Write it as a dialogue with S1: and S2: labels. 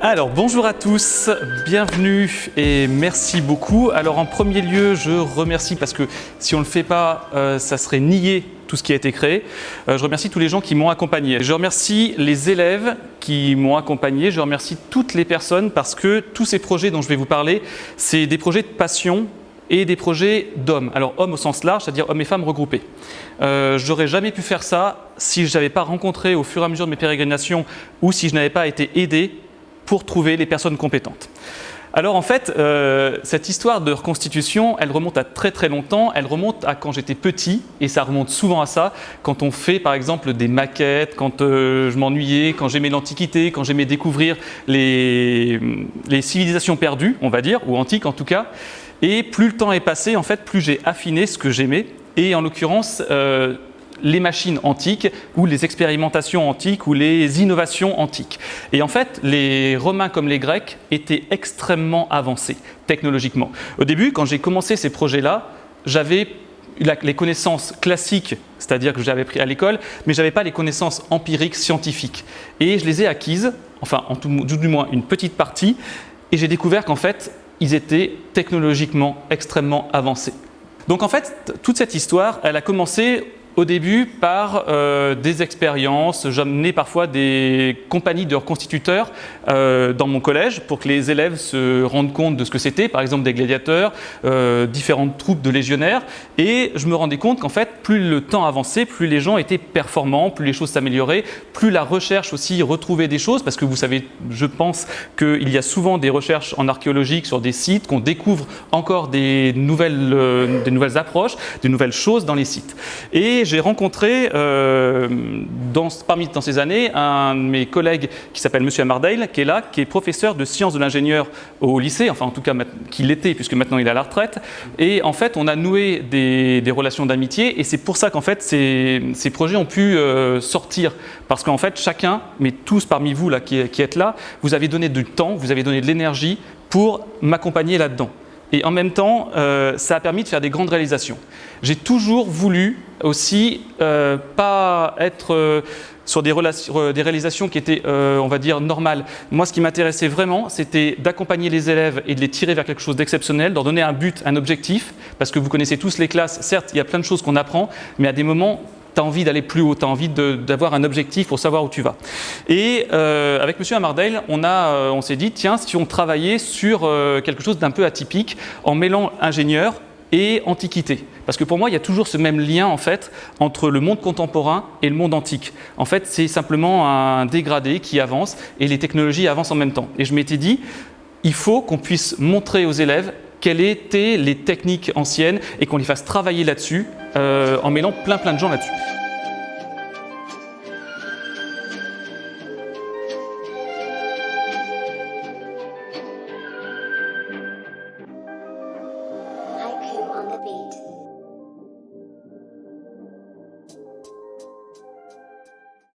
S1: Alors bonjour à tous, bienvenue et merci beaucoup. Alors en premier lieu, je remercie parce que si on ne le fait pas, ça serait nier tout ce qui a été créé. Je remercie tous les gens qui m'ont accompagné. Je remercie les élèves qui m'ont accompagné. Je remercie toutes les personnes parce que tous ces projets dont je vais vous parler, c'est des projets de passion et des projets d'hommes. Alors hommes au sens large, c'est-à-dire hommes et femmes regroupés. Je n'aurais jamais pu faire ça si je n'avais pas rencontré au fur et à mesure de mes pérégrinations ou si je n'avais pas été aidé pour trouver les personnes compétentes. Alors en fait, cette histoire de reconstitution, elle remonte à très très longtemps, elle remonte à quand j'étais petit, et ça remonte souvent à ça, quand on fait par exemple des maquettes, quand je m'ennuyais, quand j'aimais l'Antiquité, quand j'aimais découvrir les civilisations perdues, on va dire, ou antiques en tout cas, et plus le temps est passé, en fait, plus j'ai affiné ce que j'aimais, et en l'occurrence, les machines antiques ou les expérimentations antiques ou les innovations antiques. Et en fait, les Romains comme les Grecs étaient extrêmement avancés technologiquement. Au début, quand j'ai commencé ces projets-là, j'avais les connaissances classiques, c'est-à-dire que j'avais appris à l'école, mais je n'avais pas les connaissances empiriques, scientifiques. Et je les ai acquises, enfin en tout du moins une petite partie, et j'ai découvert qu'en fait, ils étaient technologiquement extrêmement avancés. Donc en fait, toute cette histoire, elle a commencé au début par des expériences. J'amenais parfois des compagnies de reconstituteurs dans mon collège pour que les élèves se rendent compte de ce que c'était, par exemple des gladiateurs, différentes troupes de légionnaires. Et je me rendais compte qu'en fait, plus le temps avançait, plus les gens étaient performants, plus les choses s'amélioraient, plus la recherche aussi retrouvait des choses, parce que vous savez, je pense qu'il y a souvent des recherches en archéologie sur des sites, qu'on découvre encore des nouvelles approches, des nouvelles choses dans les sites. Et j'ai rencontré dans ces années un de mes collègues qui s'appelle Monsieur Amardale, qui est là, qui est professeur de sciences de l'ingénieur au lycée, enfin en tout cas qu'il l'était puisque maintenant il est à la retraite. Et en fait on a noué des relations d'amitié et c'est pour ça qu'en fait ces projets ont pu sortir. Parce qu'en fait chacun, mais tous parmi vous là, qui êtes là, vous avez donné du temps, vous avez donné de l'énergie pour m'accompagner là-dedans. Et en même temps, ça a permis de faire des grandes réalisations. J'ai toujours voulu aussi pas être sur des réalisations qui étaient, on va dire, normales. Moi, ce qui m'intéressait vraiment, c'était d'accompagner les élèves et de les tirer vers quelque chose d'exceptionnel, de leur donner un but, un objectif, parce que vous connaissez tous les classes. Certes, il y a plein de choses qu'on apprend, mais à des moments, tu as envie d'aller plus haut, tu as envie d'avoir un objectif pour savoir où tu vas. Et avec M. Amardale, on s'est dit, tiens, si on travaillait sur quelque chose d'un peu atypique, en mêlant ingénieur et antiquité. Parce que pour moi, il y a toujours ce même lien en fait entre le monde contemporain et le monde antique. En fait, c'est simplement un dégradé qui avance et les technologies avancent en même temps. Et je m'étais dit, il faut qu'on puisse montrer aux élèves quelles étaient les techniques anciennes et qu'on les fasse travailler là-dessus en mêlant plein de gens là-dessus.
S2: Haiku on the beat.